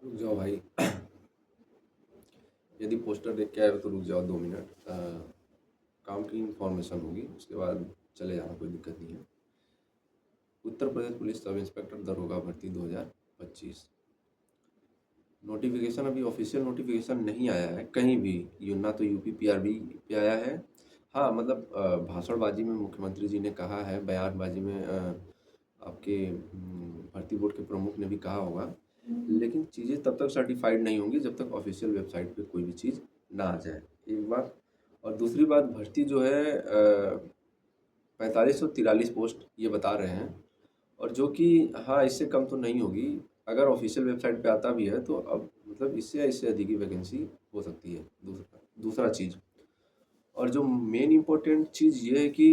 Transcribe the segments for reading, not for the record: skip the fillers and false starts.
रुक जाओ भाई। यदि पोस्टर देख के आए हो तो रुक जाओ 2 मिनट। काम की इंफॉर्मेशन होगी, उसके बाद चले जाना, कोई दिक्कत नहीं है। Uttar Pradesh police sub inspector दरोगा भर्ती 2025 नोटिफिकेशन, अभी ऑफिशियल नोटिफिकेशन नहीं आया है कहीं भी। ना तो यूपी पीआरबी पे आया है। हाँ मतलब भाषणबाजी में मुख्यमंत्री जी ने कहा है, बयानबाजी में आपके भर्ती बोर्ड के प्रमुख ने भी कहा होगा, लेकिन चीज़ें तब तक सर्टिफाइड नहीं होंगी जब तक ऑफिशियल वेबसाइट पे कोई भी चीज़ ना आ जाए, एक बात। और दूसरी बात, भर्ती जो है 4543 पोस्ट ये बता रहे हैं, और जो कि हाँ इससे कम तो नहीं होगी। अगर ऑफिशियल वेबसाइट पे आता भी है तो अब मतलब इससे अधिक ही वैकेंसी हो सकती है। दूसरा चीज़, और जो मेन इम्पोर्टेंट चीज़ ये है कि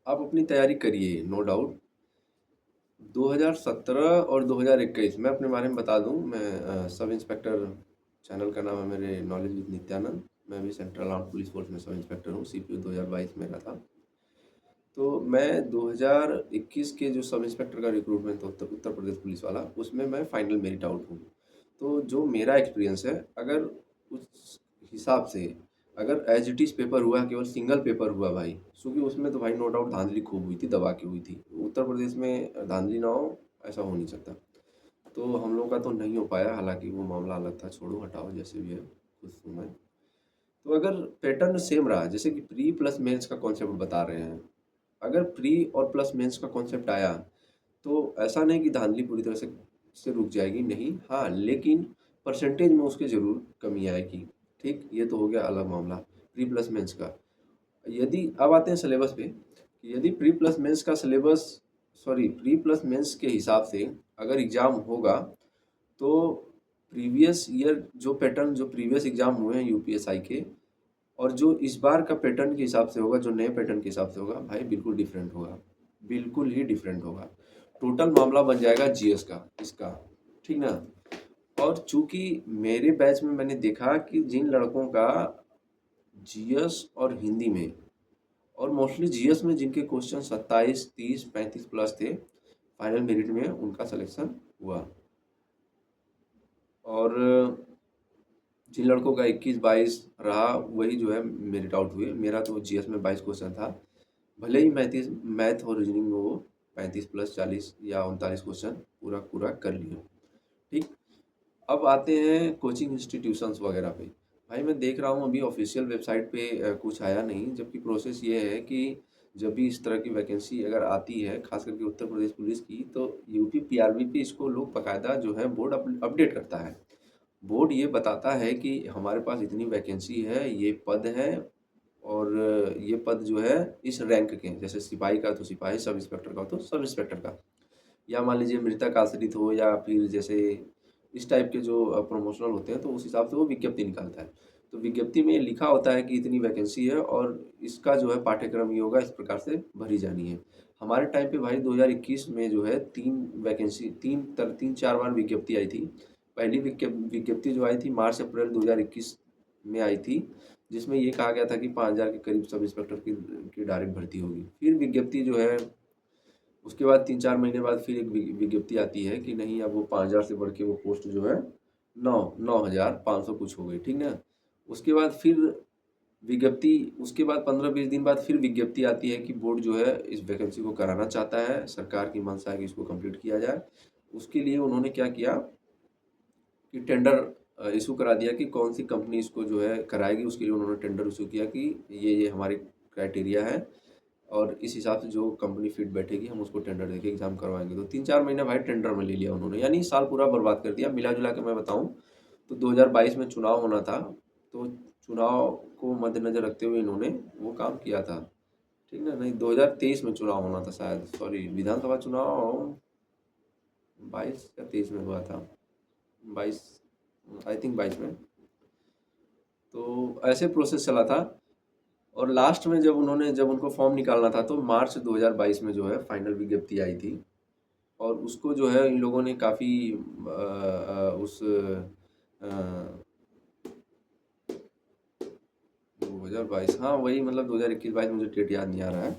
आप अपनी तैयारी करिए, नो डाउट। 2017 और 2021 मैं अपने बारे में बता दूं, मैं सब इंस्पेक्टर, चैनल का नाम है मेरे नॉलेज विद नित्यानंद। मैं भी सेंट्रल आर्म पुलिस फोर्स में सब इंस्पेक्टर हूँ, सीपीओ 2022 मेरा था। तो मैं 2021 के जो सब इंस्पेक्टर का रिक्रूटमेंट था उत्तर प्रदेश पुलिस वाला, उसमें मैं फाइनल मेरिट आउट हूँ। तो जो मेरा एक्सपीरियंस है, अगर उस हिसाब से अगर एज इट इज़ पेपर हुआ, केवल सिंगल पेपर हुआ भाई, क्योंकि उसमें तो भाई नो डाउट धांधली खूब हुई थी, दबा के हुई थी। उत्तर प्रदेश में धांधली ना हो ऐसा हो नहीं सकता। तो हम लोग का तो नहीं हो पाया, हालांकि वो मामला अलग था, छोड़ो हटाओ, जैसे भी है खुश हूँ मैं। तो अगर पैटर्न सेम रहा, जैसे कि प्री प्लस मेंस का कॉन्सेप्ट बता रहे हैं, अगर प्री और प्लस मेंस का कॉन्सेप्ट आया तो ऐसा नहीं कि धांधली पूरी तरह से रुक जाएगी, नहीं, हाँ, लेकिन परसेंटेज में उसके ज़रूर कमी आएगी। ठीक, ये तो हो गया अलग मामला प्री प्लस मेंस का। यदि अब आते हैं सिलेबस पे, कि यदि प्री प्लस मेंस का syllabus, sorry, pre plus mains के हिसाब से अगर एग्ज़ाम होगा तो प्रीवियस ईयर जो पैटर्न, जो प्रीवियस एग्ज़ाम हुए हैं यूपीएसआई के, और जो इस बार का पैटर्न के हिसाब से होगा, जो नए पैटर्न के हिसाब से होगा, भाई बिल्कुल डिफरेंट होगा, बिल्कुल ही डिफरेंट होगा। टोटल मामला बन जाएगा जीएस का, इसका, ठीक ना। और चूंकि मेरे बैच में मैंने देखा कि जिन लड़कों का जीएस और हिंदी में, और मोस्टली जीएस में जिनके क्वेश्चन 27, 30, 35 प्लस थे, फाइनल मेरिट में उनका सिलेक्शन हुआ। और जिन लड़कों का 21-22 रहा वही जो है मेरिट आउट हुए। मेरा तो जीएस में 22 क्वेश्चन था, भले ही मैथ और रीजनिंग में वो 35 प्लस 40 या 39 क्वेश्चन पूरा पूरा कर लिए। ठीक, अब आते हैं कोचिंग इंस्टीट्यूशंस वगैरह पे। भाई मैं देख रहा हूँ अभी ऑफिशियल वेबसाइट पे कुछ आया नहीं, जबकि प्रोसेस ये है कि जब भी इस तरह की वैकेंसी अगर आती है, खास करके उत्तर प्रदेश पुलिस की, तो यूपी पीआरबी पे इसको लोग बाकायदा जो है बोर्ड अपडेट करता है। बोर्ड ये बताता है कि हमारे पास इतनी वैकेंसी है, ये पद है, और ये पद जो है इस रैंक के हैं, जैसे सिपाही का तो सिपाही, सब इंस्पेक्टर का तो सब इंस्पेक्टर का, या मान लीजिए मृतक आश्रित हो, या फिर जैसे इस टाइप के जो प्रमोशनल होते हैं, तो उस हिसाब से वो विज्ञप्ति निकालता है। तो विज्ञप्ति में लिखा होता है कि इतनी वैकेंसी है और इसका जो है पाठ्यक्रम ये होगा, इस प्रकार से भरी जानी है। हमारे टाइम पे भाई 2021 में जो है 3 वैकेंसी, 3-4 बार विज्ञप्ति आई थी। पहली विज्ञप्ति जो आई थी मार्च अप्रैल 2021 में आई थी, जिसमें ये कहा गया था कि 5000 के करीब सब इंस्पेक्टर की डायरेक्ट भर्ती होगी। फिर विज्ञप्ति जो है, उसके बाद 3-4 महीने बाद फिर एक विज्ञप्ति आती है कि नहीं, अब वो 5000 से बढ़ के वो पोस्ट जो है 9500 कुछ हो गई, ठीक ना। उसके बाद फिर विज्ञप्ति, उसके बाद 15-20 दिन बाद फिर विज्ञप्ति आती है कि बोर्ड जो है इस वैकेंसी को कराना चाहता है, सरकार की मंशा है कि इसको कंप्लीट किया जाए। उसके लिए उन्होंने क्या किया कि टेंडर इशू करा दिया कि कौन सी कंपनी इसको जो है कराएगी। उसके लिए उन्होंने टेंडर इशू किया कि ये हमारे क्राइटेरिया है, और इस हिसाब से जो कंपनी फिट बैठेगी हम उसको टेंडर देके एग्जाम करवाएंगे। तो 3-4 महीने भाई टेंडर में ले लिया उन्होंने, यानी साल पूरा बर्बाद कर दिया। मिला जुला के मैं बताऊं तो 2022 में चुनाव होना था, तो चुनाव को मद्देनजर रखते हुए इन्होंने वो काम किया था, ठीक ना। नहीं, 2023 में चुनाव होना था शायद, सॉरी, विधानसभा चुनाव 22 या 23 में हुआ था, 22, आई थिंक 22 में। तो ऐसे प्रोसेस चला था, और लास्ट में जब उनको फॉर्म निकालना था तो मार्च 2022 में जो है फाइनल विज्ञप्ति आई थी, और उसको जो है इन लोगों ने काफ़ी उस 2022, हाँ वही मतलब 2021-22, मुझे डेट याद नहीं आ रहा है।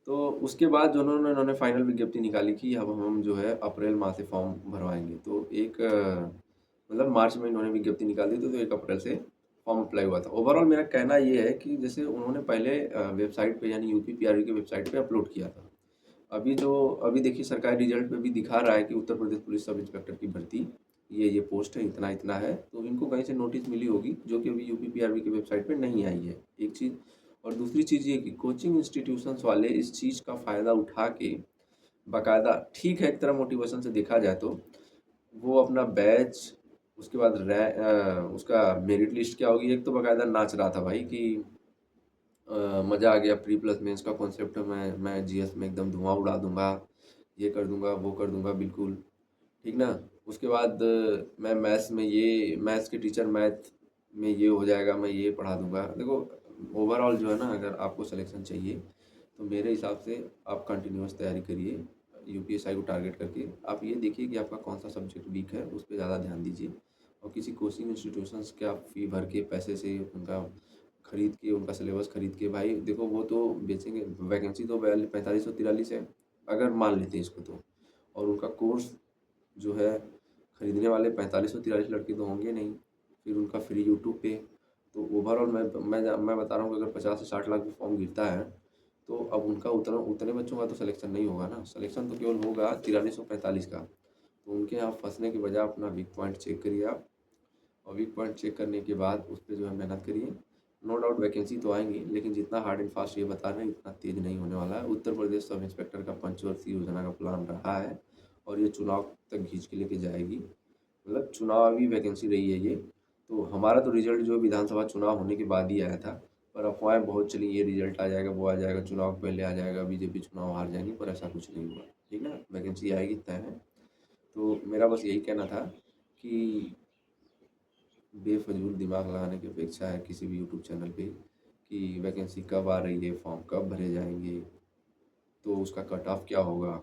तो उसके बाद जो उन्होंने फाइनल विज्ञप्ति निकाली कि अब हम जो है अप्रैल माह से फॉर्म भरवाएँगे। तो एक मतलब मार्च में इन्होंने विज्ञप्ति निकाल दी थी, तो 1 अप्रैल से फॉर्म अप्लाई हुआ था। ओवरऑल मेरा कहना ये है कि जैसे उन्होंने पहले वेबसाइट पे यानी यूपीपीआरबी की वेबसाइट पे अपलोड किया था। अभी देखिए सरकारी रिजल्ट में भी दिखा रहा है कि Uttar Pradesh police sub inspector की भर्ती ये पोस्ट है, इतना-इतना है। तो इनको कहीं से नोटिस मिली होगी जो कि अभी यूपीपीआरबी की वेबसाइट पे नहीं आई है, एक चीज़। और दूसरी चीज़ ये कि कोचिंग इंस्टीट्यूशंस वाले इस चीज़ का फ़ायदा उठा के बाकायदा ठीक है, एक तरह मोटिवेशन से देखा जाए तो वो अपना बैच उसके बाद उसका मेरिट लिस्ट क्या होगी, एक तो बाकायदा नाच रहा था भाई कि मज़ा आ गया प्री प्लस मेंस का कॉन्सेप्ट है, मैं जीएस में एकदम धुआँ उड़ा दूँगा, ये कर दूँगा, वो कर दूँगा बिल्कुल, ठीक ना? उसके बाद मैं मैथ्स के टीचर मैथ में ये हो जाएगा, मैं ये पढ़ा दूँगा। देखो ओवरऑल जो है ना अगर आपको सिलेक्शन चाहिए, तो मेरे हिसाब से आप कंटिन्यूअस तैयारी करिए, यूपीएसआई को टारगेट करके। आप ये देखिए कि आपका कौन-सा सब्जेक्ट वीक है, उस पे ज़्यादा ध्यान दीजिए और किसी कोचिंग इंस्टीट्यूशंस के आप फ़ी भर के पैसे से उनका खरीद के उनका सिलेबस खरीद के भाई देखो वो तो बेचेंगे। वैकेंसी तो 4543 है, अगर मान लेते हैं इसको तो। और उनका कोर्स जो है खरीदने वाले 4543 लड़के तो होंगे नहीं, फिर उनका फ्री यूट्यूब पे। तो ओवरऑल मैं बता रहा हूँ कि अगर 50 से 60 लाख भी फॉर्म गिरता है, तो अब उनका उतने बच्चों का तो सिलेक्शन नहीं होगा ना, सिलेक्शन तो केवल होगा 4345 का। तो उनके यहाँ फँसने की बजाय अपना वीक पॉइंट चेक करिए आप, और वीक पॉइंट चेक करने के बाद उस पे जो है मेहनत करिए। नो डाउट वैकेंसी तो आएँगी, लेकिन जितना हार्ड एंड फास्ट ये बता रहे हैं इतना तेज़ नहीं होने वाला है। उत्तर प्रदेश सब इंस्पेक्टर का पंचवर्षीय योजना का प्लान रहा है और ये चुनाव तक खींच के लेके जाएगी। मतलब चुनावी वैकेंसी रही है ये। तो हमारा तो रिज़ल्ट जो विधानसभा चुनाव होने के बाद ही आया था, पर अफ़वाहें बहुत चली ये रिज़ल्ट आ जाएगा, वो आ जाएगा, चुनाव पहले आ जाएगा, बीजेपी चुनाव हार जाएगी, पर ऐसा कुछ नहीं हुआ। ठीक ना? वैकेंसी आएगी तय है। तो मेरा बस यही कहना था कि बेफजूल दिमाग लगाने की अपेक्षा है किसी भी यूट्यूब चैनल पे कि वैकेंसी कब आ रही है, फॉर्म कब भरे जाएंगे, तो उसका कट ऑफ क्या होगा,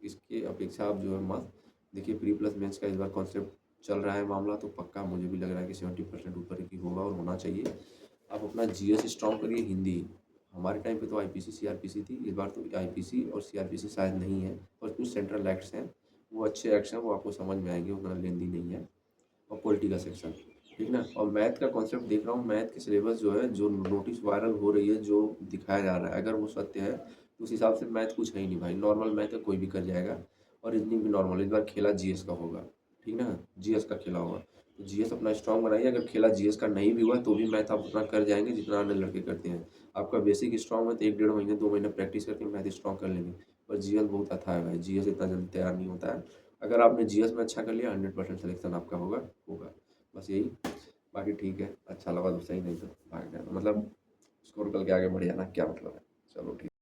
इसके अपेक्षा आप जो है मत देखिए। प्री प्लस मेंस का इस बार कॉन्सेप्ट चल रहा है मामला, तो पक्का मुझे भी लग रहा है कि 70% ऊपर की होगा और होना चाहिए। आप अपना जीएस स्ट्रॉन्ग करिए, हिंदी। हमारे टाइम पे तो आईपीसी सीआरपीसी थी, इस बार तो आईपीसी और सीआरपीसी शायद नहीं है, और कुछ सेंट्रल एक्ट्स हैं, वो अच्छे एक्ट्स हैं, वो आपको समझ में आएंगे, उतना लेंदी नहीं है। और पॉलिटी का सेक्शन, ठीक ना? और मैथ का कॉन्सेप्ट देख रहा हूँ, मैथ की सिलेबस जो है, जो नोटिस वायरल हो रही है, जो दिखाया जा रहा है, अगर वो सत्य है तो उस हिसाब से मैथ कुछ है ही नहीं भाई। नॉर्मल मैथ है, कोई भी कर जाएगा। और रीजनिंग भी नॉर्मल, इस बार खेला जीएस का होगा, ठीक ना? जीएस का खेला होगा, तो जीएस अपना स्ट्रॉन्ग बनाइए। अगर खेला जीएस का नहीं भी हुआ तो भी मैथ आप उतना कर जाएंगे जितना अन्य लड़के करते हैं। आपका बेसिक स्ट्रॉन्ग है तो 1 डेढ़ महीने 2 महीने प्रैक्टिस करके मैथ स्ट्रॉन्ग कर लेंगे। पर जीएस बहुत अथाह है भाई, जीएस इतना जल्दी तैयार नहीं होता है। अगर आपने जीएस में अच्छा कर लिया, 100% सिलेक्शन आपका होगा। बस यही। बाकी ठीक है, अच्छा लगा तो सही, नहीं तो भाग जाना, मतलब स्कोर करके आगे बढ़ जाना, क्या मतलब है। चलो ठीक।